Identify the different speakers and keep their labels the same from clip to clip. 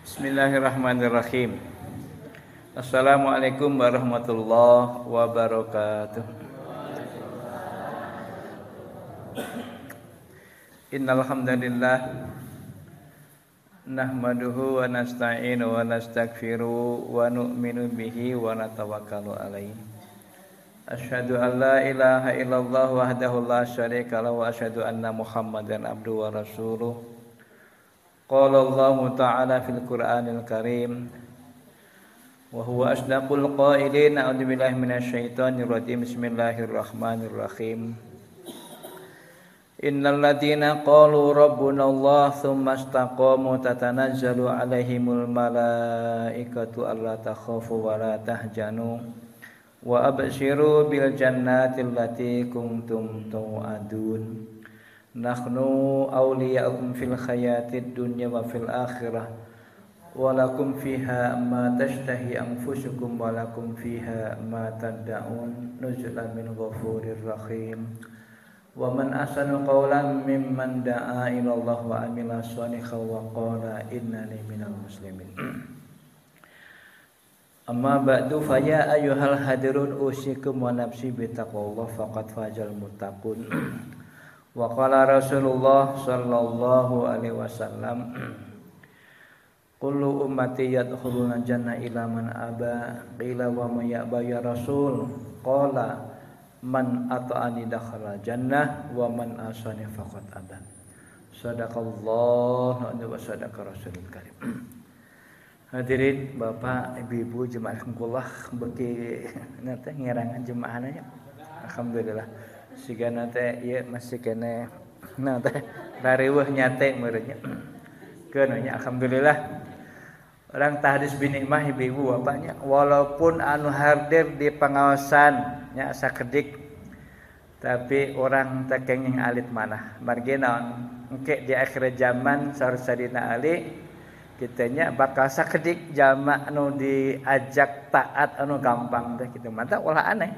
Speaker 1: Bismillahirrahmanirrahim. Assalamualaikum warahmatullahi wabarakatuh. Innal hamdalillah nahmaduhu wa nasta'inu wa nastaghfiru wa nu'minu bihi wa natawakkalu alaihi. Asyhadu an la ilaha illallah wahdahu la syarika lahu wa asyhadu anna Muhammadan abduhu wa rasuluh. Qala Allah Ta'ala fil Qur'anil Karim wa huwa asdaqul qailin. A'udzu billahi minasy syaithanir rajim. Bismillahirrahmanirrahim. Innal ladzina qalu rabbuna Allah tsumma istaqamu tatanazzalu 'alaihimul malaikatu alla takhafu wa la tahzanu wa abshiru bil jannati allati kuntum tu'adun. Nahnu awliya'ukum fil hayatid dunya wa fil akhirah wa lakum fiha ma tashtahi anfusukum wa lakum fiha ma tad'un nuzulan min ghafurir rahim. Wa man ahsanu qawlan mimman da'a ila Allah wa amila shalihan wa qala innani minal muslimin. Amma ba'du fa ya ayyuhal hadirun usikum wa nafsi bi taqwallah faqad fazal muttaqun. Wa qala Rasulullah sallallahu alaihi wasallam kullu ummati yadkhuluna jannah ila man aba qila wa may ya'ba ya rasul qala man ata'ani dakhala jannah wa man asani faqad aba. Sadaqallah wa sadaqa rasulul karim. Hadirin Bapak Ibu jemaah kumpulah beki nanti ngerangan jemaahnya. Alhamdulillah sigana teh ieu masih kene nah teh rareuweuh nyate meureunnya keun nya. Alhamdulillah orang tahdis binikmah ibu bapaknya walaupun anu hadir di pangaosan nya sakedik tapi orang teh kenging alit manah margi naon engke di akhir zaman saur sadina Ali kitanya bakal sakedik jama anu diajak taat anu gampang teh kitu mah ulah aneh.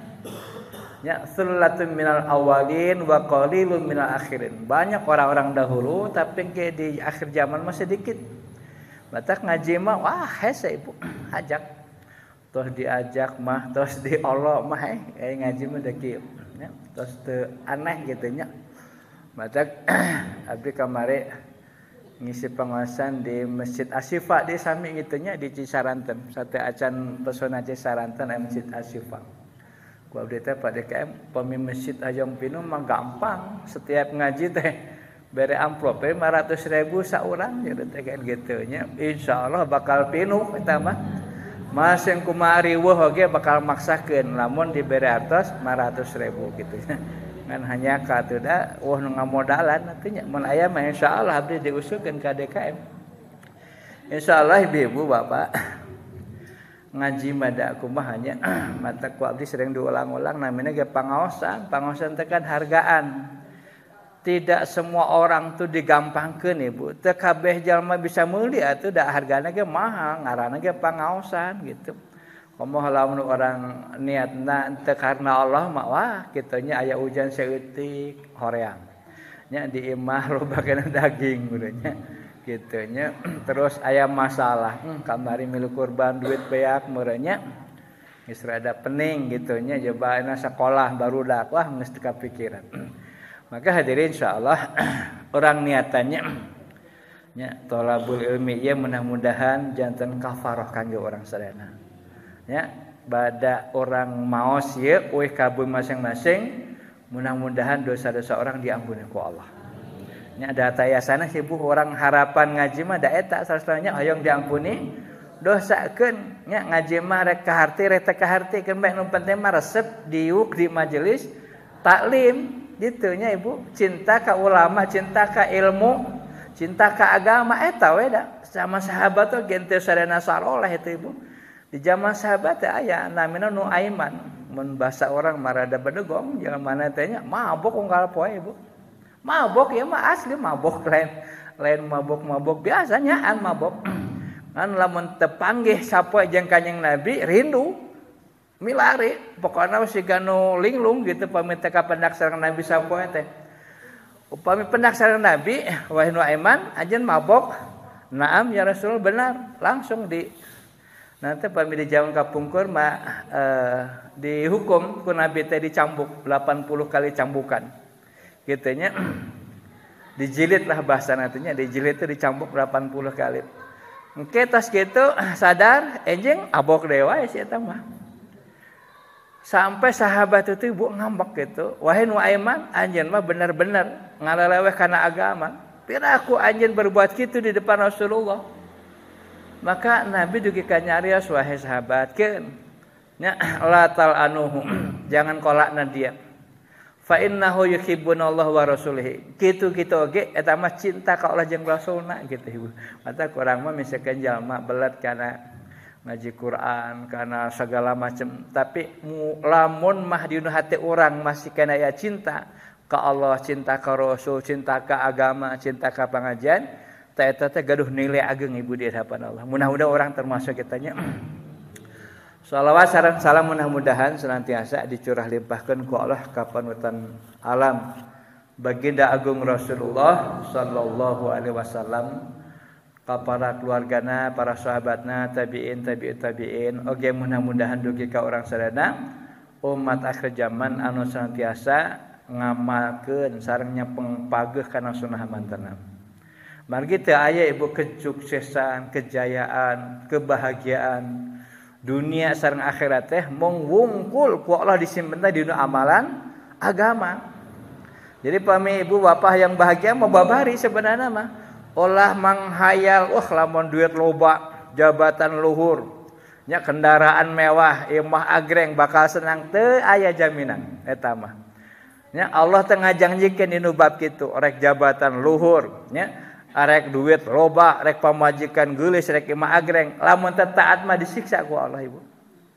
Speaker 1: Ya sullatun minal awalin wa qalilun minal akhirin. Banyak orang-orang dahulu tapi di akhir zaman masih sedikit. Batak ngaji mah wah hese ibu ajak. Terus diajak mah terus diolok mah ngaji mah da kieu ya. Terus teu aneh gitu nya. Batak abdi kamari ngisi pengawasan di Masjid Asyifa di sami kitu nya di Cisaranten. Sate acan pesona Cisaranten Masjid Asyifa. Ku abdi teh pada KM pemi masjid Ajong Pinu mah gampang setiap ngaji teh bere amplop 500.000 saurang jadi teh kan kitu nya insyaallah bakal pinuh eta mah mas yang kumaha riweuh oge bakal maksakeun lamun dibere artos 500.000 kitu nya ngan hanya ka teu da nu ngamodalan atuh nya mun aya mah insyaallah abdi diusulkeun ka DKM insyaallah ibu bapak ngaji mada kumaha nya mata ku abdi sering diulang-ulang namanya ge pangaosan teh kan hargaan. Tidak semua orang tuh digampangkeun ibu teu kabeh jalma bisa meuli atuh da hargana ge mahal ngaranna ge pangaosan gitu. Komoh lamun orang niatna teu karna Allah mah wah kitu nya aya ujan saeutik horeang nya di imah loba kana daging urangnya gitu nya. Terus aya masalah kamari milu kurban duit beak meureunnya geus rada pening gitu nya jobana sakolah barudak wah geus teu kapikiran. Maka hadirin insyaallah orang niatannya nya thalabul ilmi ya mudah-mudahan janten kafarah kangge orang sadayana nya bada orang maos ieu eueuh kabul masing-masing mudah-mudahan dosa-dosa orang diampuni ku Allah. Nya ada tayasana sibuk orang harapan ngaji mah da eta sastranya hoyong diampuni dosakeun nya ngaji mah rek kaharti rek teu kahartikeun bae nu penting mah resep diuk di majelis taklim gitu nya ibu cinta ka ulama cinta ka ilmu cinta ka agama eta we da sama sahabat teh gen teu sadana saleh itu ibu di zaman sahabat teh aya namina nu aiman mun basa orang marada bedegong jangan mana teh nya mabok unggal poe ibu. Mabok ya mah asli mabok lain mabok biasanya an mabok kan lamun teu panggih sapoe jeung Kanjeng Nabi rindu milari pokona siga nu linglung gitu pami teh ka pendak sareng Nabi sapoe teh upami pendak sareng Nabi wahai nu aiman anjeun mabok Naam ya Rasul, benar. Langsung nanti pami di jaman kapungkur dihukum ku Nabi teh dicambuk 80 kali cambukan. Gitunya dijilid lah bahasa nantinya, dijilid itu dicambuk 80 kali. Engke tas gitu sadar enjing abok dewa ya si eta mah. Sampai sahabat itu ibu ngambek gitu. Wahai nu aiman, anjeun mah bener-bener ngalaleweh kana agama. Pira aku anjeun berbuat gitu di depan Rasulullah. Maka Nabi dugi ka nyarios wahai sahabatkeun. Nya la tal anuhu. Jangan kolakna dia. Fa innahu yuhibbunallahu wa rasulihi. Kitu-kitu oge eta mah cinta ka Allah jeung Rasulna gitu ibu. Mata kurang mah misalkan jalma belet kana ngaji Quran kana segala macam, tapi lamun mah di hati orang masih kana ya cinta ka Allah, cinta ka Rasul, cinta ka agama, cinta ka pangajian, eta teh gaduh nilai ageng ibu di hadapan Allah. Mudah-mudahan orang termasuk kitanya. Shalawat sareng salam mudah-mudahan senantiasa dicurah limpahkeun ku Allah ka panutan alam baginda agung Rasulullah sallallahu alaihi wasallam, ka para keluargana, para sahabatna, tabi'in, oge mudah-mudahan dugi ka urang sadana umat akhir zaman anu senantiasa ngamalkeun sareng nyepeng pageeh kana sunnah mantenna. Margi teu aya ibu kesuksesan, kejayaan, kebahagiaan dunia sareng akhirat teh mung wungkul ku Allah disimpen di amalan agama. Jadi pami ibu bapak yang bahagia mau babari sebenarnya mah olah manghayal lamun duit loba, jabatan luhur, nya kendaraan mewah, imah agreng bakal senang teu aya jaminan eta mah. Nya Allah teh ngajangjikeun dinu bab kitu, rek jabatan luhur, nya arek duit loba, rek pamajikan geulis, rek imah agreng, lamun teu taat mah disiksa ku Allah ibu.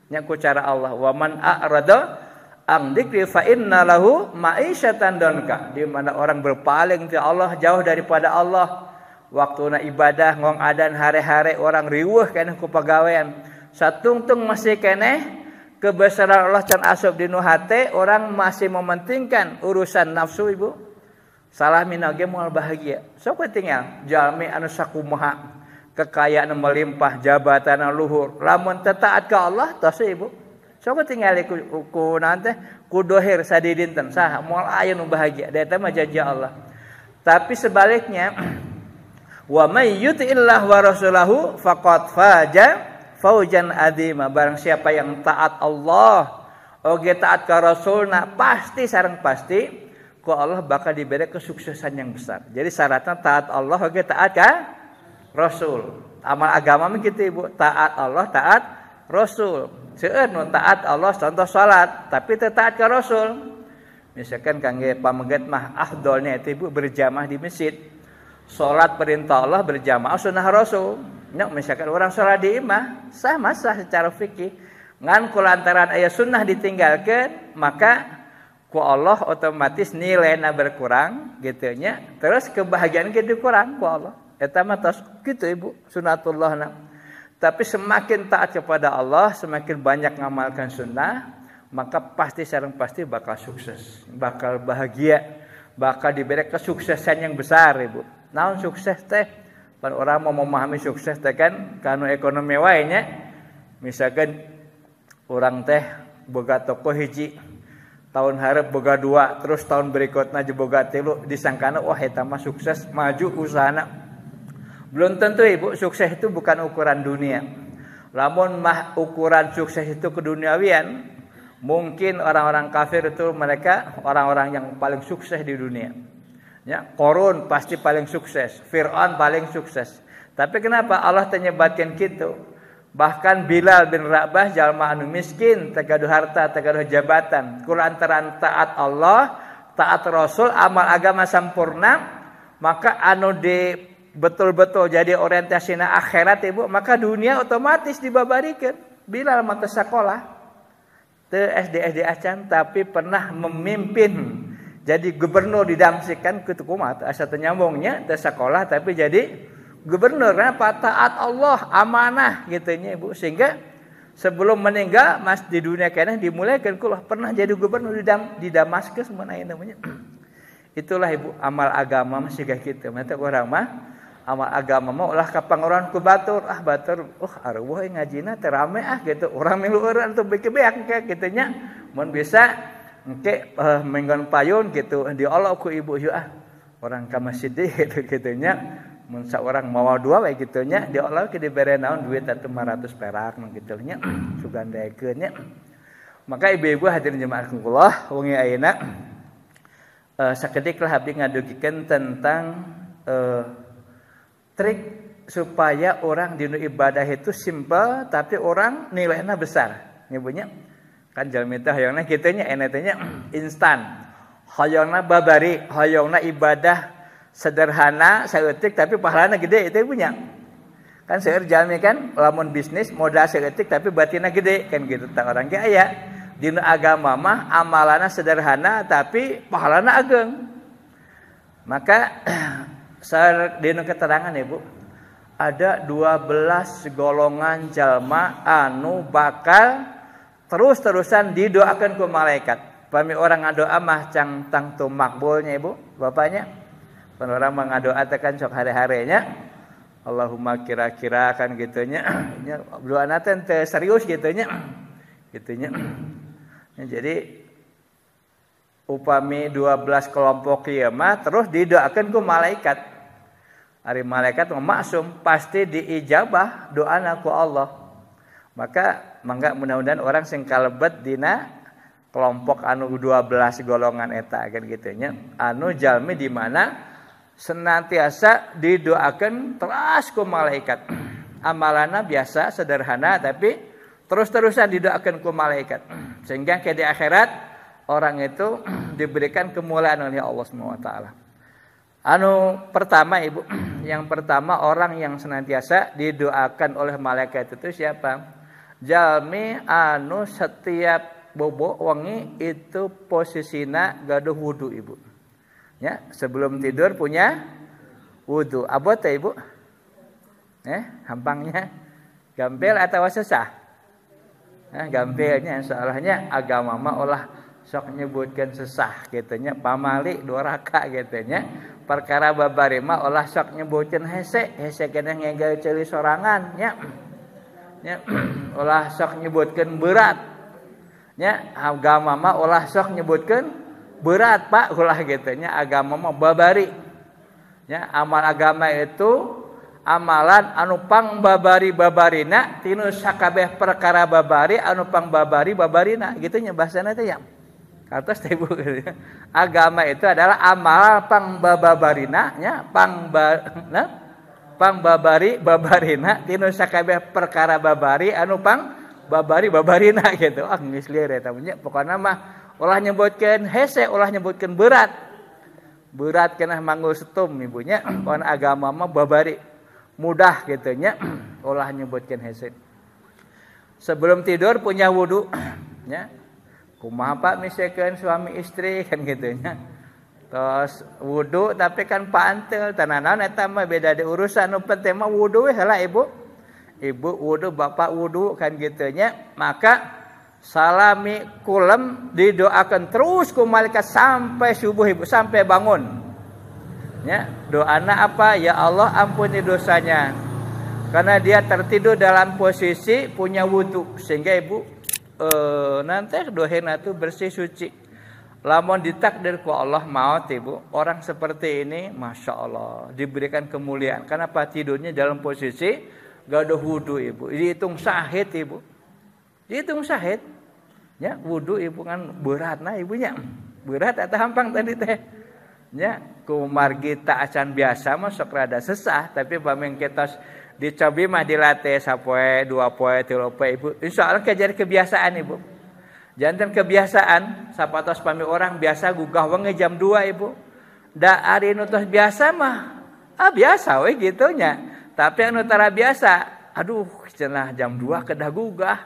Speaker 1: Nya ku cara Allah, wa man a'rada an dzikri fa inna lahu ma'isyatan donka. Di mana orang berpaling ke Allah, jauh daripada Allah, waktuna ibadah ngong adan hare-hare orang riweuh keneh ku pagawean. Satungtung masih keneh kebesaran Allah can asup dinu hate, orang masih mementingkan urusan nafsu ibu. Salah minage moal bahagia. Sok tinggal jalmi anu sakumaha, kekayaan melimpah, jabatan luhur, lamun teu taat ka Allah tos ibu. Sok tinggal ku nanti ku dohir sadidinten saha moal aya nu bahagia. Da eta mah janji Allah. Tapi sebaliknya wa may yuti'illah wa rasulahu faqad faja faujan adzima. Barang siapa yang taat Allah oge taat ka Rasulna, pasti sareng pasti ku Allah bakal diberi kesuksesan yang besar. Jadi syaratnya taat Allah oge taat ka Rasul. Amal agama mah kitu ibu, taat Allah, taat Rasul. Seueur nu taat Allah contoh salat, tapi teu taat ka Rasul. Misalkan kangge pameget mah afdolnya itu ibu berjamaah di masjid. Salat perintah Allah, berjamaah sunnah Rasul. Nya misalkan orang salat di imah, sah secara fikih. Ngan kulantaran aya sunnah ditinggalkeun, maka ku Allah otomatis nilainya berkurang gitu nya. Terus kebahagiaan kita kurang ku Allah. Eta mah tos kitu ibu sunnatullahna. Tapi semakin taat kepada Allah, semakin banyak ngamalkan sunnah, maka pasti sareng pasti bakal sukses, bakal bahagia, bakal diberi kesuksesan yang besar ibu. Naon sukses teh? Pan orang mau memahami sukses teh kan kanu ekonomi wae nya. Misalkan orang teh boga toko hiji, tahun hareup boga 2, terus tahun berikutnya juga boga 3, disangkana wah eta mah sukses, maju usahana. Belum tentu ibu, sukses itu bukan ukuran dunia. Lamun mah ukuran sukses itu keduniawian, mungkin orang-orang kafir itu mereka orang-orang yang paling sukses di dunia. Ya, Qarun pasti paling sukses, Fir'aun paling sukses. Tapi kenapa Allah menyebatkan gitu? Bahkan Bilal bin Rabah jalma anu miskin, tegaduh harta, tegaduh jabatan, kulantaran taat Allah, taat Rasul, amal agama sampurna, maka anu di betul-betul jadi orientasina akhirat ibu, maka dunia otomatis dibabarikeun. Bilal mah teu sakola, teu SD acan, tapi pernah memimpin jadi gubernur di Damsyik kan kitu kumaha asa teu nyambungnya, teu sakola tapi jadi gubernur. Kenapa? Taat Allah, amanah gitu nya ibu. Sehingga sebelum meninggal mas di dunia keneh dimulaikan ku pernah jadi gubernur di Damaskus mana namanya. Itulah ibu amal agama masih kayak gitu. Mata orang mah amal agama mah ulah kapanguran ku batur, batur arwah ngajina teh rame gitu. Urang milu eureun teu beki beak kitu nya. Mun bisa engke menggon payun gitu diolok ku ibu ieu orang ka masjid deui gitu nya. Mun saurang mawa dua we kitu nya diolok ke dibere naon duit atuh 500 perak mah kitu nya sugandaekeun nya. Maka ibu-ibu hadirin jemaah Allah wengi ayeuna sakedik lah abdi ngadugikeun tentang trik supaya orang di ibadah itu simple tapi orang nilainya besar. Nyebutnya kan jalmi teh hoyongna kitu nya ene teh nya instan. Hoyongna babari, hoyongna ibadah sederhana saeutik tapi pahalana gede itu punya. Kan seueur jalmi kan lamun bisnis modal saeutik tapi batinna gede kan gitu tah orang ge aya. Dina agama mah amalana sederhana tapi pahalana ageng. Maka dina keterangan Ibu ada 12 golongan jalma anu bakal terus-terusan didoakan ku malaikat. Pami orang ngadoa mah cang tang tu makbulnya Ibu, bapaknya. Pan orang mah ngadoa teh kan sok hari-harinya. Allahumma kira-kira kan gitunya. Nya doana teh teu serius gitunya. Gitunya. Jadi upami 12 kelompok ieu mah terus didoakeun ku malaikat. Ari malaikat mah maksum pasti diijabah doana ku Allah. Maka mangga mudah-mudahan orang sing kalebet dina kelompok anu 12 golongan eta kan kitu nya. Anu jalmi di mana senantiasa didoakeun terus ku malaikat. Amalana biasa sederhana tapi terus-terusan didoakeun ku malaikat. Sehingga ke di akhirat orang itu diberikan kemuliaan oleh Allah Subhanahu wa taala. Anu pertama Ibu, yang pertama orang yang senantiasa didoakan oleh malaikat itu siapa? Jalmi anu setiap bobo wengi itu posisina gaduh wudu Ibu. Ya, sebelum tidur punya wudu. Abot teh Ibu? Hampangnya gampil atau susah? Gampilnya soalnya agama mah ulah sok nyebutkeun sesah kitu nya pamali 2 raka kitu nya perkara babari mah ulah sok nyebutkeun hese keneh ngegel ceuli sorangan nya ulah sok nyebutkeun berat nya agama mah ulah sok nyebutkeun berat Pak ulah kitu nya agama mah babari nya amal agama itu amalan anu pang babari-babarina tinu sakabeh perkara babari anu pang babari-babarina gitu nya bahasana teh ya. Katos teh Ibu. Agama itu adalah amal pang babarina nya pang babari-babarina tinu sakabeh perkara babari anu pang babari-babarina gitu. Geus lieur eta nya pokona mah ulah nyebutkeun hese ulah nyebutkeun berat. Berat kenah manggul setum ibunya pokona agama mah babari mudah gitu nya ulah nyebutkeun hese. Sebelum tidur punya wudu nya. Kumaha Pak misalkeun suami istri kan gitu nya. Terus wudu tapi kan paanteul tananaon eta mah beda di urusan nu penting mah wudu we heula Ibu. Ibu wudu bapak wudu kan gitu nya. Maka salami kulem didoakan terus ku malaikat sampai subuh Ibu sampai bangun. Ya, doana apa? Ya Allah ampuni dosanya. Karena dia tertidur dalam posisi punya wudu sehingga Ibu nanti dohena itu bersih suci. Lamun ditakdir ku Allah maut Ibu, orang seperti ini Masya Allah diberikan kemuliaan. Kenapa? Tidurnya dalam posisi gaduh wudu Ibu. Dihitung syahid Ibu. Dihitung syahid. Ya, wudu Ibu kan berat nah ibunya. Berat atau hampang tadi teh. Ya, kumargi tak acan biasa mah sok rada sesah, tapi pameng kita dicobi mah dilatih sapoe, 2 poe, 3 poe Ibu. Insyaallah kejar kebiasaan Ibu. Jantan kebiasaan, sapatos pami orang biasa gugah wengi jam 2 Ibu. Da ari nu tos biasa mah biasa we gitu nya. Tapi anu tara biasa, aduh cenah jam 2 kedah gugah.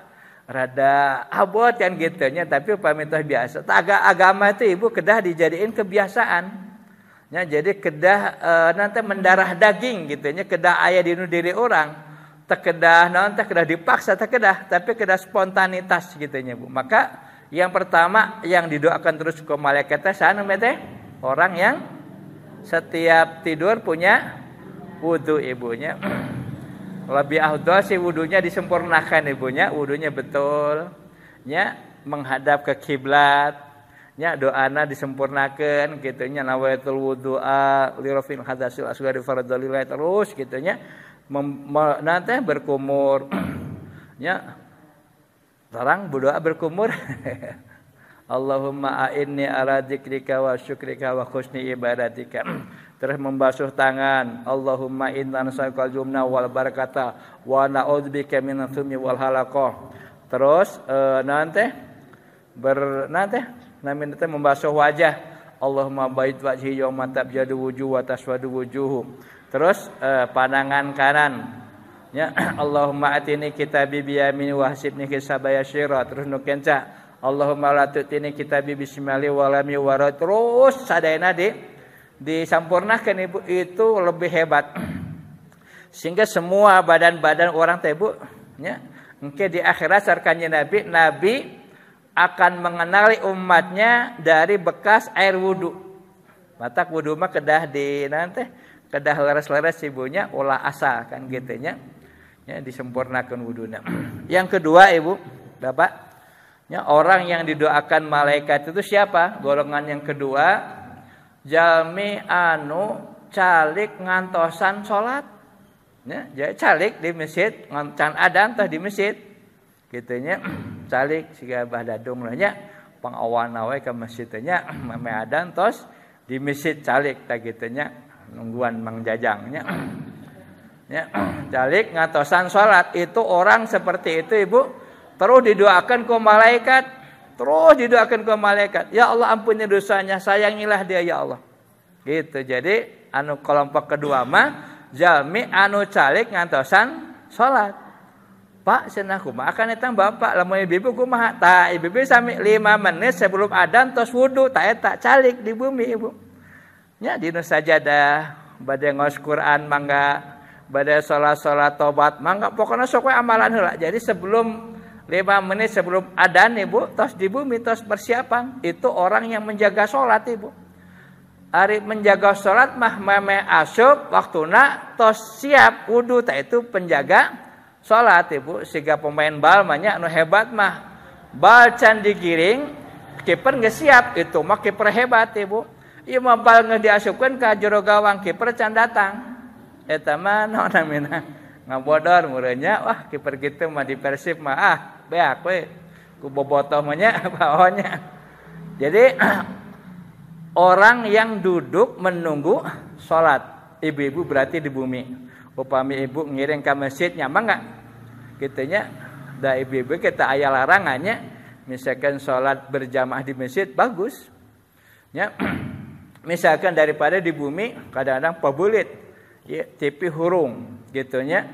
Speaker 1: Rada abot kan gitu nya, tapi pami tos biasa. Agama itu Ibu kedah dijadiin kebiasaan. Ya, jadi kedah nanti mendarah daging gitu nya kedah aya di diri orang teh kedah naon teh kedah dipaksa teh kedah tapi kedah spontanitas gitu nya Bu. Maka yang pertama yang didoakan terus ke malaikat teh sana teh orang yang setiap tidur punya wudu ibunya. Lebih afdal sih wudunya disempurnakan ibunya, wudunya betul. Nya menghadap ke kiblat. Nya doana disempurnakan gitu nya nawaitul wudu'a li rafil hadasil asghari fardhillah terus gitu nya nanti berkumur. Nya larang berdoa berkumur. Allahumma a'inni ala dzikrika wa syukrika wa husni ibadatika. Terus membasuh tangan. Allahumma inna nas'aluka al-jumna wal barakata wa na'udzubika minadz summi wal halaqah. Terus nanti membasuh wajah. Allahumma ba'id wajhi yawma tabyadu wujuh wa taswadu wujuh. Terus pandangan kanan. Ya Allahumma atini kitabi bi yamin wa hasibni hisabaya syira. Terus nu kenca Allahumma la tutini kitabi bismillah wa lam yuwara. Terus sadayana disampurnakan ibu itu lebih hebat. Sehingga semua badan-badan orang teh ibu nya engke di akhirat sarkannya Nabi akan mengenali umatnya dari bekas air wudu. Matak wudu mah kedah di nanti kedah leres-leres ibunya ulah asa kan gitu nya. Ya disempurnakan wudunya. Yang kedua ibu, Bapak, ya, orang yang didoakan malaikat itu siapa? Golongan yang kedua, jalmi anu calik ngantosan salat. Ya, jadi calik di masjid, can adan teh di masjid. Kitu nya calik siga badadung lah nya pangawan we ka masjid teh nya mame adan tos di masjid calik tah kitu nya nungguan Mang Jajang nya. Ya, calik ngantosan salat itu orang seperti itu Ibu terus didoakan ke malaikat, ya Allah ampuni dosanya, sayangilah dia ya Allah. Gitu. Jadi anu kelompok kedua mah jalmi anu calik ngantosan salat. Pak cenah kumaha akan eta Bapak lamun ibu kumaha? Tah ibu sami 5 menit sebelum adzan tos wudu tah eta calik di bumi Ibu. Nya dina sajadah bade ngos Quran mangga, bade salat tobat mangga, pokoknya sok we amalan heula. Jadi sebelum 5 menit sebelum adzan Ibu, tos di bumi, tos persiapan. Itu orang yang menjaga sholat Ibu. Ari menjaga sholat mah meme asyub waktuna tos siap wudu. Tak itu penjaga sholat Ibu. Siga pemain bal banyak anu hebat mah. Bal can digiring, kiper nggak siap. Itu mah kiper hebat Ibu. Ieu mah bal nggak diasupkan ke jero gawang, kiper can datang. Eta mah naon namina ngabodor murenya. Wah kiper gitu mah di Persib mah beak we ku bobotoh mah nya baonya. Jadi orang yang duduk menunggu salat, ibu-ibu berarti di bumi. Upami ibu ngiring ke masjid nyaman enggak? Kitu nya da ibu-ibu kita aya larangannya misalkan salat berjamaah di masjid bagus. Ya. Misalkan daripada di bumi kadang-kadang pabulit. Ya, TV hurung gitu nya.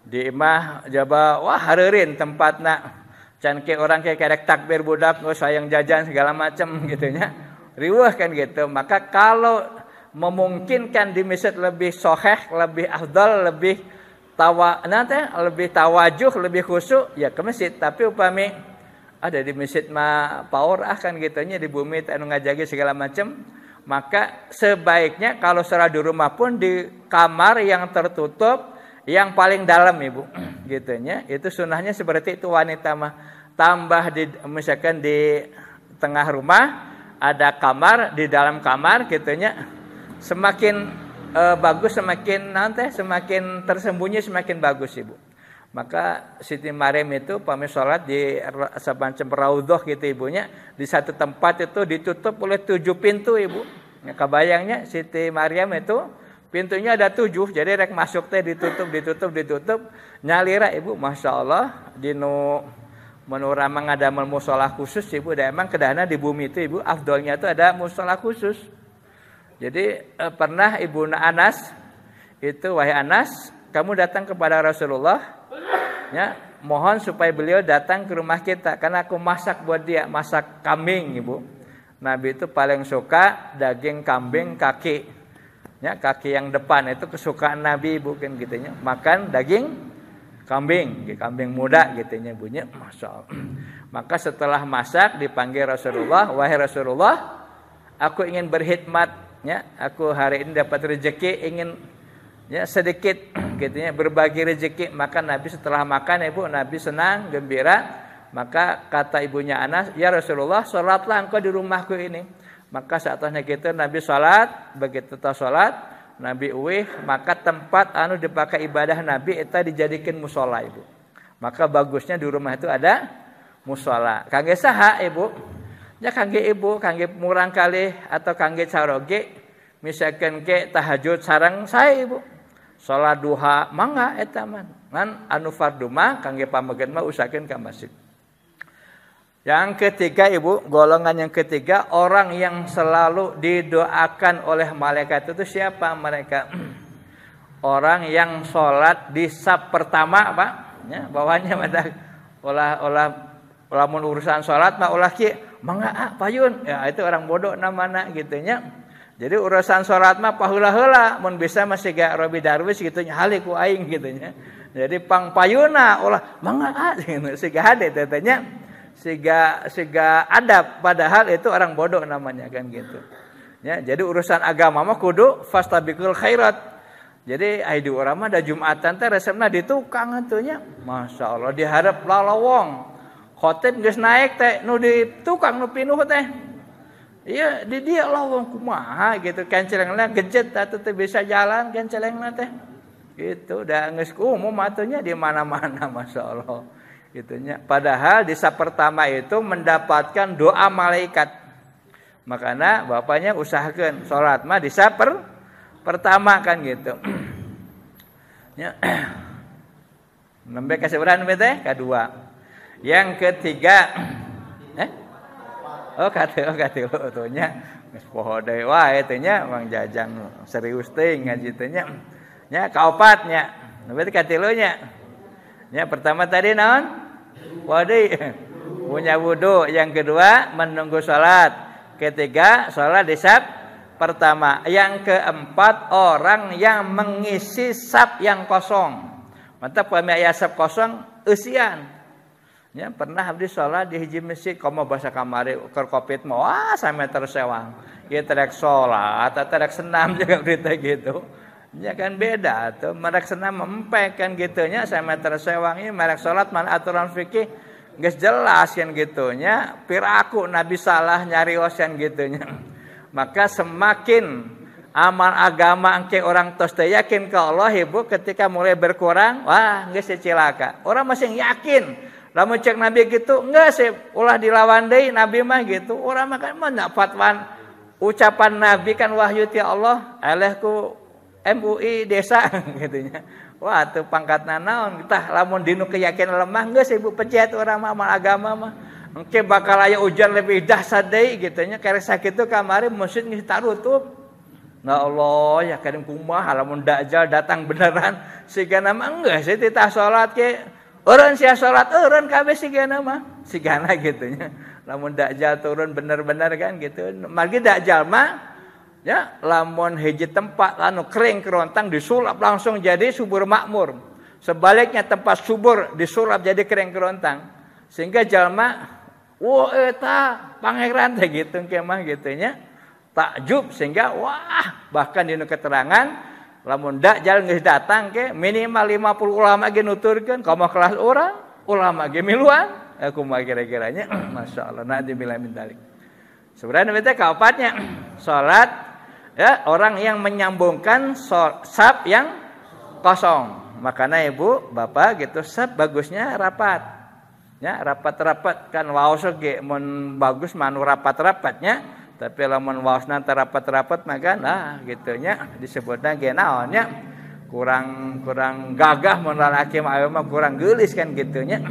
Speaker 1: Di imah jaba wah hareureun tempatna. Can ke orang ke kerek takbir budak geus sayang jajan segala macam gitu nya. Riweuh kan gitu. Maka kalau memungkinkan di masjid lebih soheh, lebih afdal, lebih tawajuh, lebih khusyuk ya ke masjid. Tapi upami ada di masjid mah power kan gitunya di bumi anu ngajagi segala macam. Maka sebaiknya kalau salat di rumah pun di kamar yang tertutup yang paling dalam Ibu gitunya. Itu sunahnya seperti itu wanita mah. Tambah di misalkan di tengah rumah ada kamar, di dalam kamar gitunya. Semakin bagus semakin tersembunyi semakin bagus Ibu. Maka Siti Maryam itu pamit sholat di semacam raudhah gitu ibunya. Di satu tempat itu ditutup oleh 7 pintu Ibu. Ya, kebayangnya Siti Maryam itu pintunya ada 7. Jadi rek masuk teh ditutup. Nyalira Ibu. Masya Allah. Dinu menurut mengadamel musola khusus Ibu. Dan emang kedana di bumi itu Ibu. Afdolnya itu ada musola khusus. Jadi pernah Ibu Anas. Itu wahai Anas. Kamu datang kepada Rasulullah. Ya, mohon supaya beliau datang ke rumah kita karena aku masak buat dia, masak kambing Ibu. Nabi itu paling suka daging kambing kaki. Ya, kaki yang depan itu kesukaan Nabi Ibu kan gitunya. Makan daging kambing muda gitunya Ibunya. Masyaallah. Maka setelah masak dipanggil Rasulullah, wahai Rasulullah, aku ingin berkhidmat ya. Aku hari ini dapat rezeki ingin ya sedikit gitu ya, berbagi rezeki. Maka Nabi setelah makan Ibu, Nabi senang, gembira. Maka kata ibunya Anas, "Ya Rasulullah, salatlah engkau di rumahku ini." Maka saatnya gitu Nabi salat, begitu ta salat, Nabi uih, maka tempat anu dipakai ibadah Nabi eta dijadikan musola Ibu. Maka bagusnya di rumah itu ada musola. Kangge saha Ibu? Ya kangge ibu, kangge murang kali atau kangge caroge, misalkan ke tahajud sareng saya Ibu. Salat duha mangga eta man. Ngan anu fardu mah kangge pamegen mah usahakeun ka masjid. Yang ketiga Ibu, golongan yang ketiga, orang yang selalu didoakan oleh malaikat itu siapa mereka? Orang yang sholat di saf pertama, Pak. Ya, bawahnya ada lamun urusan sholat mah ulah ki mangga payun. Ya itu orang bodoh namana gitunya. Jadi urusan sholat mah paheula-heula mun bisa masih gak Robi Darwis gitunya halik ku aing gitunya. Jadi pang payuna ulah mangga gitu siga hade tetenya. Siga adab, padahal itu orang bodoh namanya kan gitu. Ya, jadi urusan agama mah kudu fastabiqul khairat. Jadi ai di urang mah da Jumatan teh resepna di tukang atunya. Masyaallah diharap lalawong. Khotib geus naik teh nu di tukang nu pinuh teh. Iya, di dia lawong kumaha gitu kencelengna gejet atuh teh bisa jalan kencelengna teh. Gitu da geus umum atunya di mana-mana masyaallah. Gitunya. Padahal di saf pertama itu mendapatkan doa malaikat. Makanya bapaknya usahakan sholat mah di saf pertama kan gitu. Ya. Nembe kaseberan teh? Kedua. Yang ketiga katilu atunya geus poho deui wae teh nya Mang Jajang serius teh ngaji teh nya. Nya kaopat nya. Nembe katilunya. Ya, pertama tadi naon? Wadi punya wudu. Yang kedua menunggu sholat. Ketiga sholat di saf pertama. Yang keempat orang yang mengisi saf yang kosong. Mantap pami aya saf kosong eusian. Ya, pernah abdi sholat di hiji masjid komo basa kamari keur Covid mah wah sameter sewang. Ieu terek sholat atau terek senam juga berita gitu. Ya kan beda tuh merek senam empek kan gitunya saya meter sewangi merek salat mana aturan fikih geus jelas kan gitunya piraku Nabi salah nyarios kan gitunya. Maka semakin amal agama engke orang tos teh yakin ke Allah Ibu ketika mulai berkurang wah geus cilaka. Orang masih yakin lamun cek Nabi gitu enggak sih ulah dilawan deui Nabi mah gitu. Orang mah kan fatwan ucapan Nabi kan wahyu ti Allah eleh ku MUI desa gitunya. Wah tuh pangkatna naon tah lamun dinu keyakinan lemah geus Ibu pecet urang mah amal agama mah. Engke bakal aya ujian lebih dahsyat deui gitunya karek sakitu kamari masjid geus tarutup. Nah Allah ya kadim kumaha lamun dajjal datang beneran sigana mah geus titah salat ke eureun sia salat eureun kabeh sigana mah. Sigana gitunya. Lamun dajjal turun bener-bener kan gitu. Margi dajjal mah ya, lamun hiji tempat anu kering kerontang disulap langsung jadi subur makmur. Sebaliknya tempat subur disulap jadi kering kerontang. Sehingga jalma, wah eta pangeran teh gitu kemah gitunya. Takjub sehingga wah bahkan dinu keterangan lamun dajjal geus datang ke minimal 50 ulama ge nuturkeun komo kelas urang, ulama ge miluan. Kumaha kira-kiranya masyaallah nabi bilang min dalik. Sebenarnya teh kaopatnya salat ya, orang yang menyambungkan saf yang kosong. Makanya Ibu, Bapak gitu saf bagusnya rapat. Ya, rapat-rapat kan waos ge mun bagus manu rapat-rapatnya, tapi lamun waosna teu rapat-rapat maka nah gitunya disebutna ge naon nya? Kurang gagah mun lalaki mah mah kurang geulis kan gitunya.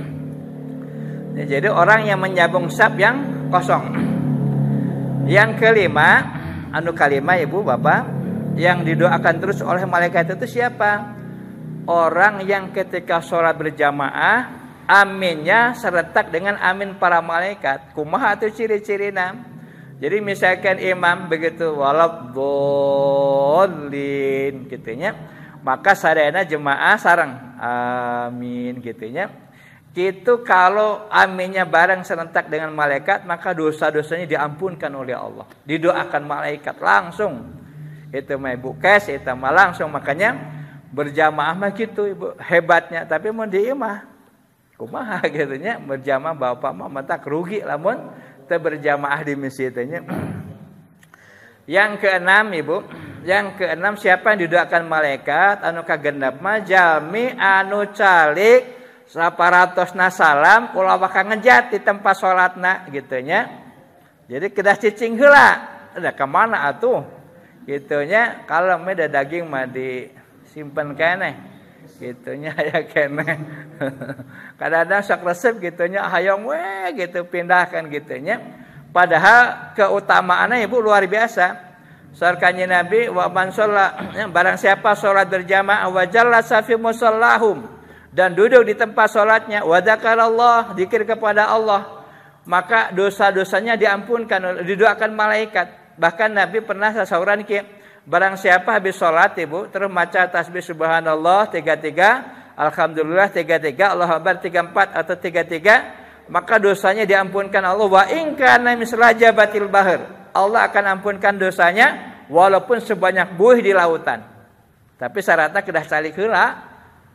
Speaker 1: Ya, jadi orang yang menyambung saf yang kosong. Yang kelima anu kalima Ibu Bapak yang didoakan terus oleh malaikat itu siapa? Orang yang ketika sholat berjamaah aminnya serentak dengan amin para malaikat. Kumaha atuh ciri-cirina? Jadi misalkan imam begitu waladhdallin gitunya, maka sadayana jemaah sareng amin gitunya. Gitu kalau aminnya bareng serentak dengan malaikat maka dosa-dosanya diampunkan oleh Allah. Didoakan malaikat langsung. Itu mah Ibu kes itu mah langsung makanya Berjamaah mah gitu Ibu, hebatnya. Tapi mun di imah kumaha gitu nya, berjamaah bapak mah mata rugi lamun teu berjamaah di masjid nya. Yang keenam Ibu, yang keenam siapa yang didoakan malaikat anu kagendap mah jalmi anu calik saparatosna salam ulah bakal ngejat di tempat salatna gitu nya. Jadi kedah cicing heula. Ada ke mana atuh? Gitunya kalau meda daging mah disimpen keneh. Gitunya aya keneh. Kadang-kadang sok resep gitunya hayang we gitu pindahkan gitunya. Padahal keutamaannya Ibu luar biasa. Sarkanya Nabi wa man shalla barang siapa salat berjamaah wa jallasa fi musallahum dan duduk di tempat salatnya wa dzakarallah zikir kepada Allah maka dosa-dosanya diampunkan didoakan malaikat. Bahkan Nabi pernah sasauran ki barang siapa habis salat Ibu terus maca tasbih subhanallah 33 alhamdulillah 33 Allahu akbar 34 atau 33 maka dosanya diampunkan Allah wa in kana misla jabatil bahr. Allah akan ampunkan dosanya walaupun sebanyak buih di lautan. Tapi syaratnya kedah calik heula.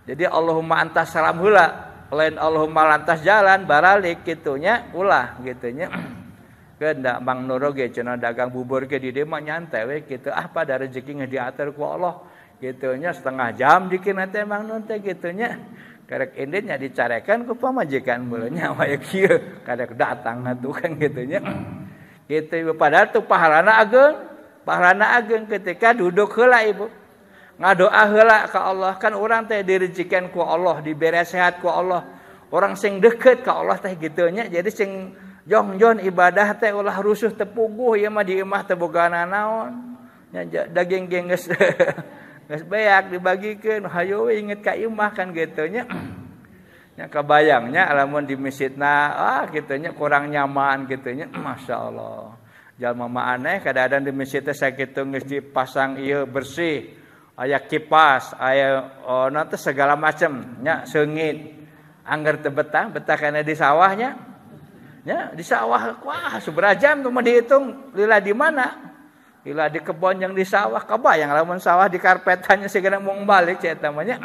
Speaker 1: Jadi Allahumma antas salam heula. Lain Allahumma lantas jalan baralik gitunya ulah gitunya. Keunda Mang Nur ge cenah dagang bubur ge di dieu mah nyantai we kitu pada rezeki ngediatur ku Allah gitunya setengah jam dikina teh Mang Nur teh gitunya. Karek inditnya dicarekan ku pamajikan mulanya aya kieu kadek datang atuh kan gitunya. Gitu Ibu padahal tuh pahalana ageung ketika duduk heula Ibu. Ngadoa heula ka Allah kan urang teh direjekeun ku Allah, dibere sehat ku Allah. Orang sing deukeut ka Allah teh gitunya. Jadi sing jongjon ibadah teh ulah rusuh teu puguh ieu mah di imah teu bogana naon. Nya daging geus geus beak dibagikeun hayu we inget ka imah kan gitunya. Nya kabayangnya lamun di masjidna gitunya kurang nyaman gitunya. Masyaallah. Jalma mah aneh kadang-kadang di masjid teh sakitu geus dipasang ieu bersih. Aya kipas, aya nanti segala macam nya seungit. Angger teu betah kana di sawahnya. Ya, di sawah wah sabaraha jam tuh mah dihitung lila di mana? Lila di kebon yang di sawah kabayang lamun sawah di karpetannya sigana mung balik eta mah nya.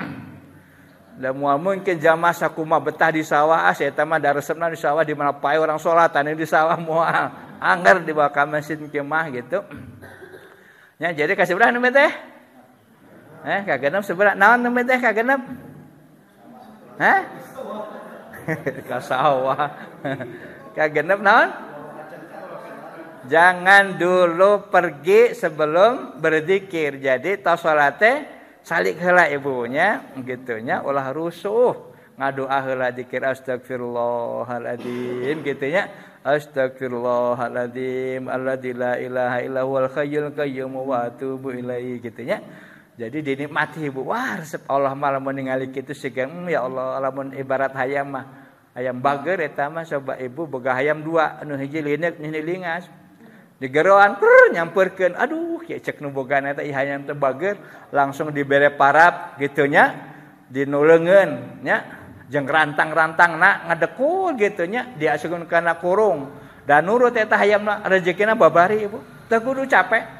Speaker 1: Da moal mungkin jamaah sakumaha betah di sawah eta mah da resepna di sawah di mana pae orang salatan di sawah moal angger dibawa ka masjid kemah gitu. Ya jadi ka sabaraha nu teh? Kagenep sabaraha? Naon nu teh kagenep? Hah? Ka sawah. Kagenep naon? Jangan dulu pergi sebelum berzikir. Jadi tos salat teh salik heula ibunya gitunya ulah rusuh ngadoa heula zikir astagfirullahaladzim gitunya astagfirullahaladzim alladzi la ilaha illa huwal hayyul qayyum wa atubu ilaihi gitunya. Jadi dinikmati Ibu. Wah, resep Allah mah lamun ningali kitu sigan ya Allah lamun ibarat hayam mah hayam bager eta mah coba Ibu boga hayam dua anu hiji lineuk nu lingas. Digeroan nyamperkeun aduh ya cek nu bogana eta hayam teh bager langsung dibere parap gitunya dinuleungeun nya jeung rantang-rantangna ngadekul gitunya diasupkeun kana kurung dan nurut eta hayamna rezekina babari Ibu teu kudu capek.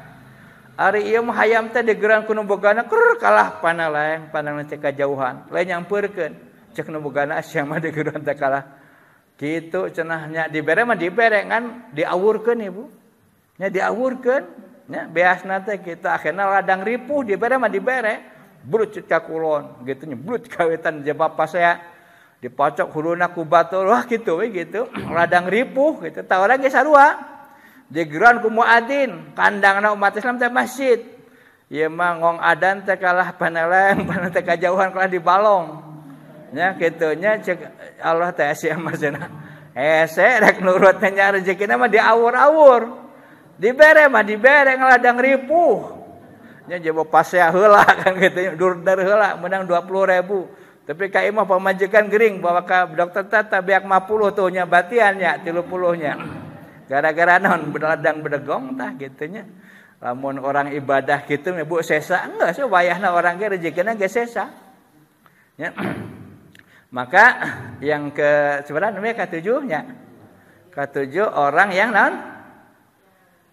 Speaker 1: Ari ieu mah hayam teh digeran ku nu bogana kalah panalaeng pandangna teh kajauhan lain nyamperkeun cek nu bogana sia mah digeran teh kalah kitu cenah nya dibere mah dibere ngan diawurkeun Ibu nya diawurkeun nya beasna teh kita akhirna ladang ripuh dibere mah dibere brut ka kulon gitu nya brut kawitan je bapa saya dipocok huluna ku batur wah kitu we gitu ladang ripuh gitu tawara ge sarua digeran ku muadzin kandangna umat Islam teh masjid ieu mah ngong adan teh kalah paneleng panel teh kajauhan kalah di balong nya kitu nya cek Allah teh sia mah cenah hese rek nurut nya rezekina mah diawur-awur dibere mah dibere ngaladang ripuh nya jebo pasea heula kan kitu durder heula menang 20.000 tapi ka imah pamajikan gering bawa ka dokter tata beak 50 tuh nya batian nya 30 nya gara-gara naon beladang bedegong tah kitu nya lamun orang ibadah kitu Bu sesa enggak sih wayahna orang ge rezekina ge sesa ya maka yang ke sebenarnya namanya ke-7 nya ke-7 orang yang naon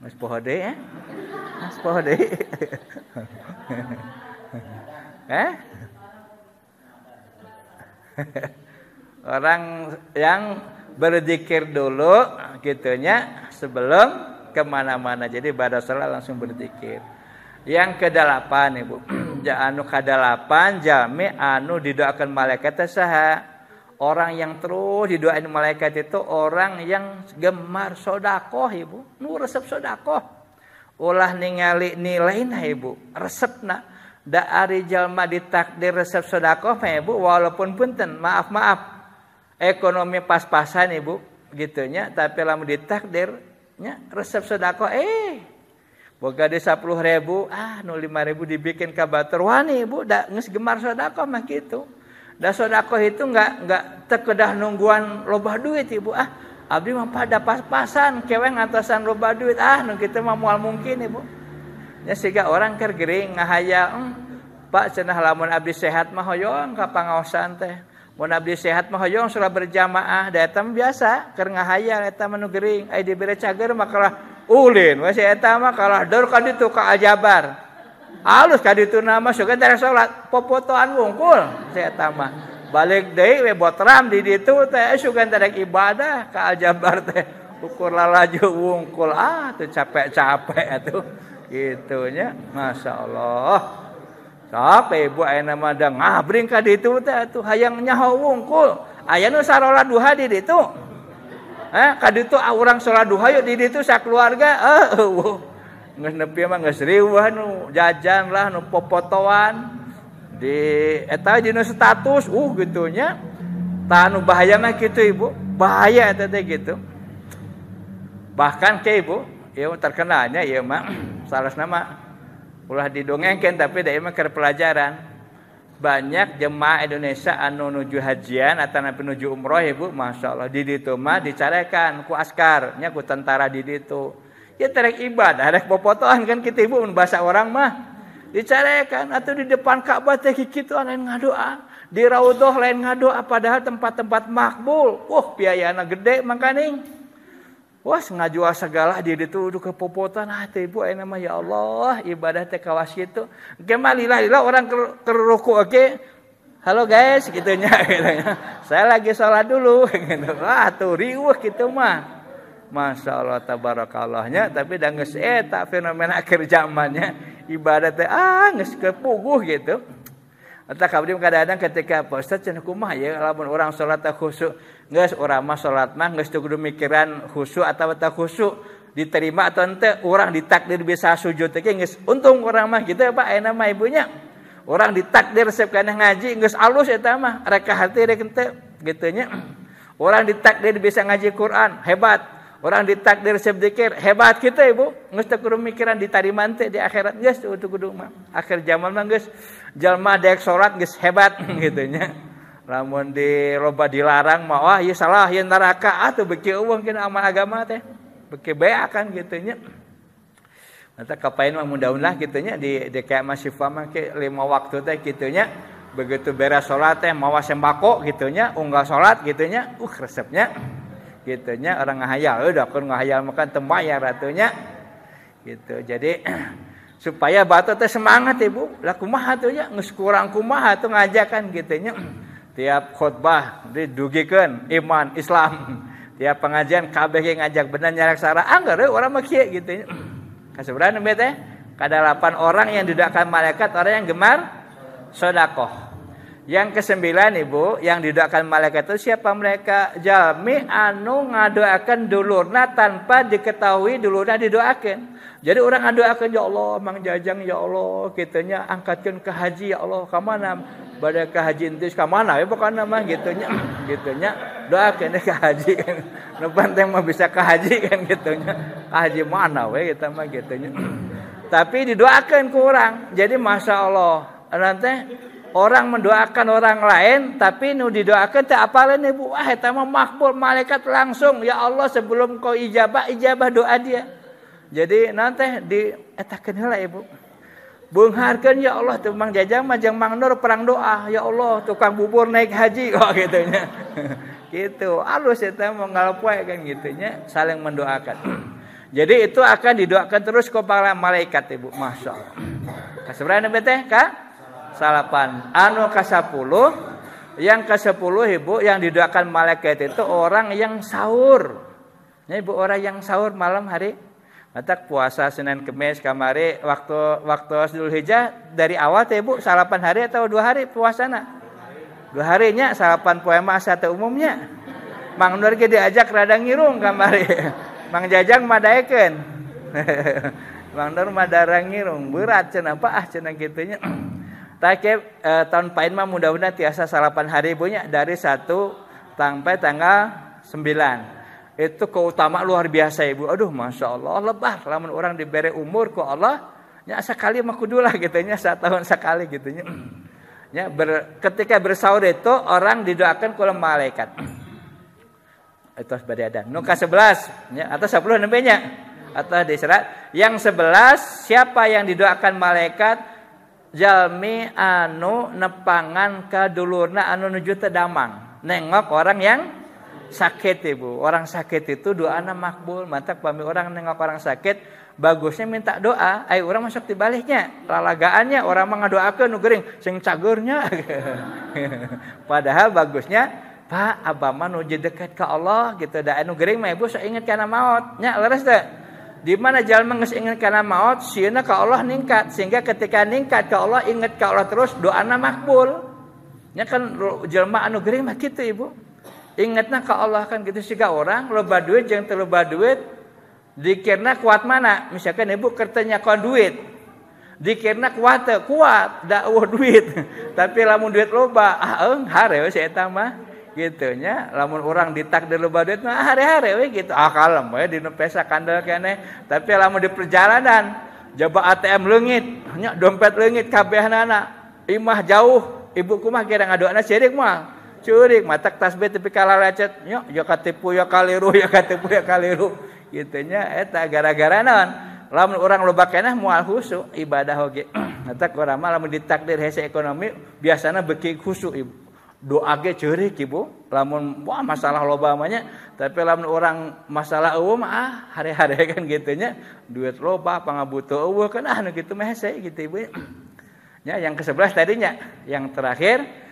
Speaker 1: geus poho deui Mas poho deui Orang yang berzikir dulu gitunya sebelum kemana-mana. Jadi pada salat langsung berzikir. Yang ke-8 Ibu. Anu ke-8 jalmi anu didoakan malaikat saha. Orang yang terus didoain malaikat itu orang yang gemar sedekah Ibu. Nu resep sedekah. Ulah ningali nilaina Ibu. Resepna da ari jalma ditakdir resep sedekah mah Ibu walaupun punten maaf ekonomi pas-pasan Ibu gitunya tapi lamun ditakdir nya resep sedekah boga di 10.000 nu 5.000 dibikin ka batur wani Ibu da geus gemar sedekah mah kitu. Da sedekah itu enggak teu nungguan loba duit Ibu abdi mah pada pas-pasan kewe ngantosan loba duit nu kitu mah moal mungkin Ibu. Nya siga orang keur gering ngahayal Pak cenah lamun abdi sehat mah hoyong ka pangaosan teh. Mun abdi sehat mah hoyong salat berjamaah da eta mah biasa keur ngahayal eta mah nu geuring ai dibere cager mah kalah ulin we eta mah kalah dor ka ditu ka ajabar halus ka ditu nama sugan teh salat popotoan wungkul eta mah balik deui we botram di ditu teh sugan teh ibadah ka ajabar teh ukur lalaju wungkul teu capek-capek atuh kitunya masyaallah. Sok Ibu ayeuna mah da ngabring ka ditu teh atuh hayang nyaho wungkul. Aya nu sarolat duha di ditu. Ka ditu urang salat duha yuk di ditu sakeluarga. Geus nepi mah geus riweuh nu jajan lah nu popotoan. Di eta dina status gitunya. Tah nu bahaya mah kitu Ibu. Bahaya eta teh gitu. Bahkan ke Ibu, ieu terkenalnya ieu mah salasna mah ulah didongengkeun tapi da ieu mah keur pelajaran. Banyak jemaah Indonesia anu nuju hajian ataupun nuju umroh Ibu, masyaallah di ditu mah dicarekan ku askar nya ku tentara di ditu. Ya terek ibadah, rek popotoan kan kitu Ibu mun bahasa orang mah. Dicarekan atuh di depan Ka'bah teh kitu lain ngadoa, di raudhah lain ngadoa padahal tempat-tempat makbul. Biayana gede mangkaning. Ngajual segala di ditu ke popotan teh Ibu ayeuna mah ya Allah ibadah teh kawas kitu. Ge mah lila orang keur ruku oge. Halo guys gitunya Saya lagi salat dulu gitu. Tuh riweuh kitu mah. Masyaallah tabarakallahnya tapi da geus eta fenomena akhir zamannya ibadah teh geus kepuguh gitu. Eta kabdi kadang-kadang ketika Ustaz cenah kumaha ya lamun urang salat teh khusyuk. Geus urang mah salat mah geus teu kudu mikiran khusyuk atawa teu khusyuk diterima atau henteu urang ditakdir bisa sujud teh geus untung urang mah kitu Pak ayeuna mah ibunya. Urang ditakdir resep kana ngaji geus alus eta mah rek hati rek henteu kitu nya. Urang ditakdir bisa ngaji Quran hebat. Urang ditakdir resep zikir hebat kitu Ibu. Geus teu kudu mikiran ditarima teh di akhirat geus teu kudu mah. Akhir zaman mah geus jalma daek salat geus hebat kitu nya. Lamun di loba dilarang mah ieu salah ieu neraka atuh beki eueuh kena amal agama teh. Beki beakan kitu nya. Eta kapain mah mudah-mudahan kitu nya di kayak masyifa mah ke 5 waktu teh kitu nya. Begitu beres salat teh mawa sembako kitu nya, unggal salat kitu nya. Resepnya kitu nya orang ngahayal udah kun ngahayal makan teu bayar atunya. Gitu. Jadi supaya batu teh semangat Ibu. Lah kumaha atuh nya geus kurang kumaha atuh ngajakan kitu nya. Tiap khutbah didugikeun iman Islam. Tiap pengajian kabeh ge ngajak bener nyaraksara anggar urang mah kieu kitu nya. Kasebaraha nembe teh? Kada 8 orang yang didoakan malaikat orang yang gemar sedekah. Yang ke-9 Ibu, yang didoakan malaikat itu siapa mereka? Jalmi anu ngadoakeun dulurna tanpa diketahui dulurna didoakeun. Jadi orang ngadoakeun ya Allah, Mang Jajang ya Allah, kitunya angkatkeun ke haji ya Allah, ka mana? Bade ka haji entis ka mana we pokona mah gitunya. Gitunya doakeun ke haji kan. Nu penting mah bisa ke haji kan gitunya. Ka haji mana we kita mah gitunya. Tapi didoakeun ku urang. Jadi masyaallah, nanti orang mendoakan orang lain tapi nu didoakeun teh apaleun Ibu? Eta mah makbul malaikat langsung ya Allah sebelum kau ijabah doa dia. Jadi nanti dietakeun heula Ibu. Beungharkeun ya Allah tuh Mang Jajang mah jeung Mang Nur perang doa ya Allah tukang bubur naik haji kok gitunya. Gitu. Alus eta mah ngalopoe kan gitunya saling mendoakan. Jadi itu akan didoakan terus kepada malaikat Ibu. Masyaallah. Kasebaraha teh Kak? salapan. Anu ke-10, yang ke-10 Ibu yang didoakan malaikat itu orang yang sahur. Ya Ibu, orang yang sahur malam hari. Mata puasa Senin Kemis kamari waktu Zulhijjah dari awal teh Ibu salapan hari atau 2 hari puasana? 2 harinya salapan poe masa teh umumnya. Mang Nur ge diajak rada ngirung kamari. Mang Jajang madaekeun. Mang Nur madara ngirung, berat cenah apa cenah kitu nya. Take tahun pain mah mudah-mudahan tiasa salapan hari Ibunya dari 1 sampai tanggal 9. Itu keutamaan luar biasa Ibu. Aduh Masya Allah lebar. Lamun orang diberi umur ku Allah. Ya sekali mah kudulah gitu nya. Setahun sekali gitu nya. Ya, ketika bersahur itu orang didoakan ku malaikat. Itu sebagai ada. Nu ke-11 ya, atau 10 nembenya. Atau di serat. Yang 11 siapa yang didoakan malaikat? Jalmi anu nepangan ka dulurna anu nuju teu damang. Nengok orang yang sakit Ibu. Orang sakit itu doana makbul. Mantap pami orang nengok orang sakit bagusnya minta doa. Ai urang masuk di baliknya. Lalagaannya orang mah ngadoakeun nu geuring sing cageurnya. Padahal bagusnya Pak abah mah nuju dekat ke Allah gitu da anu geuring mah Ibu sok inget kana maot. Nya leres teh. Di mana jalma geus inget kana maot sieuna ka Allah ningkat sehingga ketika ningkat ke Allah inget ka Allah terus doana makbul. Nya kan jalma anu geuring mah kitu Ibu. Ingatna ka Allah kan gitu siga orang loba duit jeung teu loba duit dikirna kuat mana misalkan Ibu kertanya kon duit dikirna kuat teu kuat da eueuh duit tapi lamun duit loba hare we si eta mah kitu nya lamun urang ditakdir loba duit mah hare-hare we gitu kalem we dina pesa kandel keneh tapi lamun di perjalanan jaba ATM leungit nya dompet leungit kabehanana imah jauh Ibu kumaha kira ngadoana syirik mah curik matak tasbih tapi kalah lecet nya ya katipu ya kaliru ya katipu ya kaliru kitu nya eta gara-gara naon lamun urang loba keneh moal khusyuk ibadah oge eta urang mah lamun ditakdir hese ekonomi biasana beuki khusyuk Ibu doa ge ceurik Ibu lamun wah masalah loba mah nya tapi lamun urang masalah eueuh mah hare-hare kan kitu nya duit loba pangabutuh eueuh kan anu kitu mah hese gitu Ibu nya yang ke-11 tadinya yang terakhir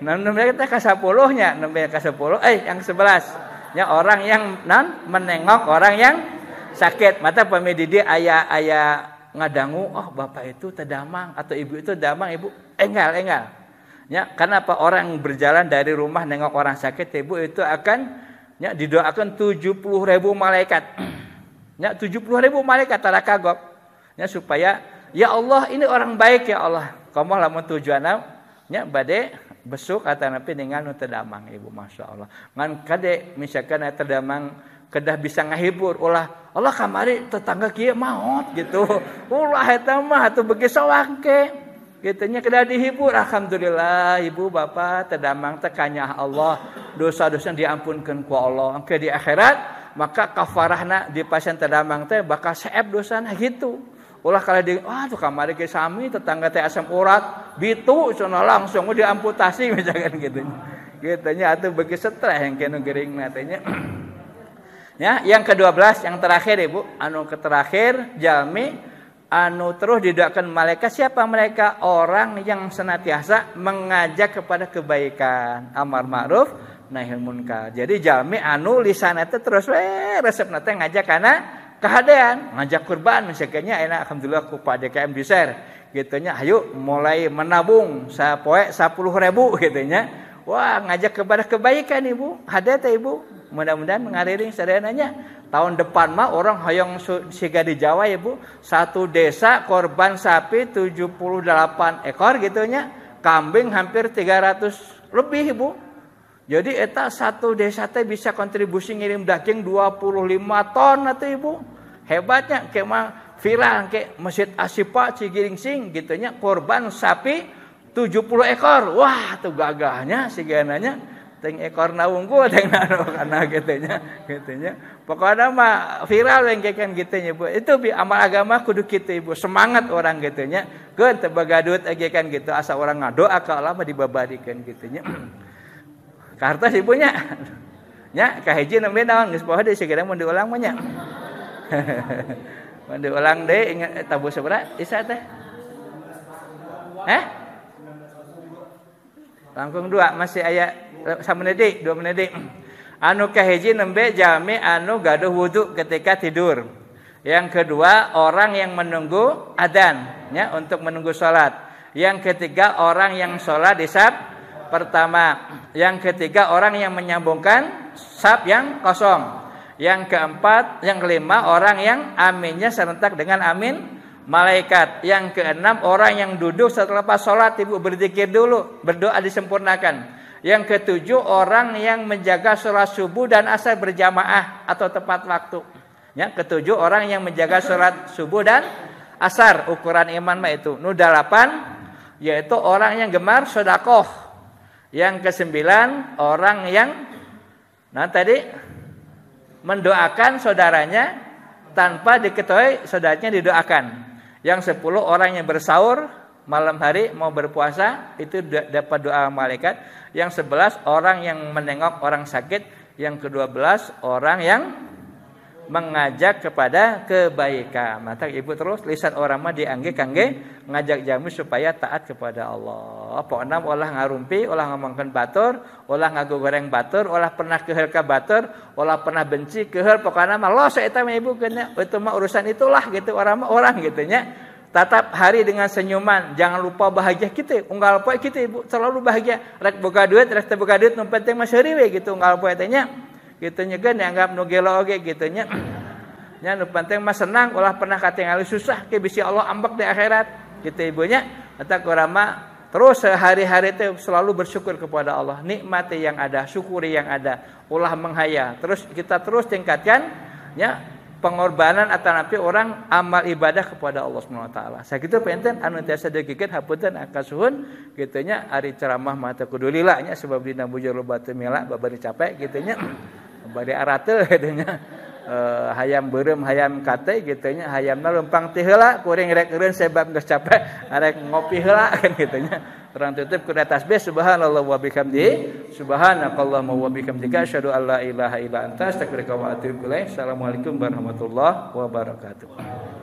Speaker 1: nomor kita ke-10-nya, nomor ke-10, yang ke-11. Ya orang yang menengok orang yang sakit. Mata pemididi aya ngadangu, oh bapak itu terdamang atau ibu itu terdamang, Ibu. Enggal. Ya, karena apa orang berjalan dari rumah nengok orang sakit, Ibu itu akan ya didoakan 70.000 malaikat. Ya 70.000 malaikat tara kagok. Ya supaya ya Allah ini orang baik ya Allah. Komo lamun tujuanna nya bade besuk atau napi dengan nu terdamang Ibu Masya Allah. Ngan kade misalkan terdamang kedah bisa ngahibur ulah Allah kamari tetangga kieu maot gitu. Ulah eta mah atuh beuki sawangke. Kitu nya kedah dihibur alhamdulillah Ibu Bapak terdamang teh kanyah Allah. Dosa-dosa diampunkeun ku Allah. Engke di akhirat maka kafarahna di pasien terdamang teh bakal saeb dosana gitu. Ulah kalau di tuh kamari ke sami tetangga teh asam urat bitu cenah langsung diamputasi misalkan gitu. Gitunya atuh beuki stres yang kenu geuringna teh nya. Ya, yang ke-12 yang terakhir Ibu, anu terakhir jalmi anu terus didoakan malaikat siapa mereka? Orang yang senantiasa mengajak kepada kebaikan, amar ma'ruf nahi munkar. Jadi jalmi anu lisanna teh terus resepna teh ngajak kana kehadean ngajak kurban misalnya enak alhamdulillah ku Pak DKM di share gitunya ayo mulai menabung sapoe 10.000 gitunya wah ngajak kepada kebaikan Ibu hade teh Ibu mudah-mudahan ngariring sareananya tahun depan mah orang hoyong siga di Jawa Ibu satu desa korban sapi 78 ekor gitunya kambing hampir 300 lebih Ibu jadi eta satu desa teh bisa kontribusi ngirim daging 25 ton atuh Ibu. Hebatnya kemah viral ke Masjid Asyifa Cigiringsing gitu nya korban sapi 70 ekor. Wah, tuh gagahnya sigananya teng ekorna unggul teng kana kitu nya. Pokoknya mah viral yang kayak gitu nya Bu. Itu amal agama kudu kitu Ibu. Semangat orang gitu nya. Keun teu bagadut age kan gitu asa orang ngadoa ka Allah mah dibabadikeun kitu nya. Kartos Ibunya. Nya kahiji nembe naon geus poho deui sigana mun diulang mah nya. Mun diulang deui ingat tabu sabaraha Isa teh? Langkung 2 masih aya 2 menit. Anu kahiji nembe jalmi anu gaduh wudu ketika tidur. Yang kedua orang yang menunggu adzan ya untuk menunggu salat. Yang ketiga orang yang salat di saf pertama. Yang ketiga orang yang menyambungkan saf yang kosong. Yang keempat, yang kelima orang yang aminnya serentak dengan amin malaikat. Yang keenam orang yang duduk setelah pas salat ibu berzikir dulu, berdoa disempurnakan. Yang ketujuh orang yang menjaga salat subuh dan asar berjamaah atau tepat waktu. Ya, ketujuh orang yang menjaga salat subuh dan asar, ukuran iman mah itu. Nu 8 yaitu orang yang gemar sedekah. Yang kesembilan orang yang tadi mendoakan saudaranya tanpa diketahui saudaranya didoakan. Yang 10 orang yang bersaur malam hari mau berpuasa itu dapat doa malaikat. Yang 11 orang yang menengok orang sakit. Yang ke-12 orang yang mengajak kepada kebaikan. Mata ibu terus lisan orang mah diangge kangge ngajak jamu supaya taat kepada Allah. Pokona ulah ngarumpi, ulah ngomongkeun batur, ulah ngagogoreng batur, ulah pernah keheul ka batur, ulah pernah benci keheul, pokona mah los eta mah ibu keuna. Itu mah urusan itulah gitu orang mah orang gitu nya. Tatap hari dengan senyuman, jangan lupa bahagia kita. Unggal poe kita ibu selalu bahagia. Rek boga duit, rek teu boga duit nu penting mah seuri we gitu unggal poe teh nya. Gitu nya kan dianggap nu gelo oge gitu nya. Nya nu penting mah senang ulah pernah katingali susah ke bisi Allah ambek di akhirat gitu ibunya. Eta kurang mah terus sehari-hari teh selalu bersyukur kepada Allah, nikmati yang ada, syukuri yang ada, ulah menghaya. Terus kita terus tingkatkan nya pengorbanan atau napi orang amal ibadah kepada Allah Subhanahu wa taala. Sakitu penten anu tiasa degikeun hapunten akasuhun kitu nya ari ceramah mah teu kudu lila nya sebab dina bujur loba teu mela babari capek kitu nya. Bari arate kitu nya. Hayam beureum hayam kate kitu nya hayamna lempang ti heula kuring rek eureun sebab geus capek arek ngopi heula kan kitu nya. Urang tutup ku tasbih subhanallah wa bihamdihi subhanakallahumma wa bihamdika asyhadu an la ilaha illa anta astaghfiruka wa atubu ilaik. Assalamualaikum warahmatullahi wabarakatuh.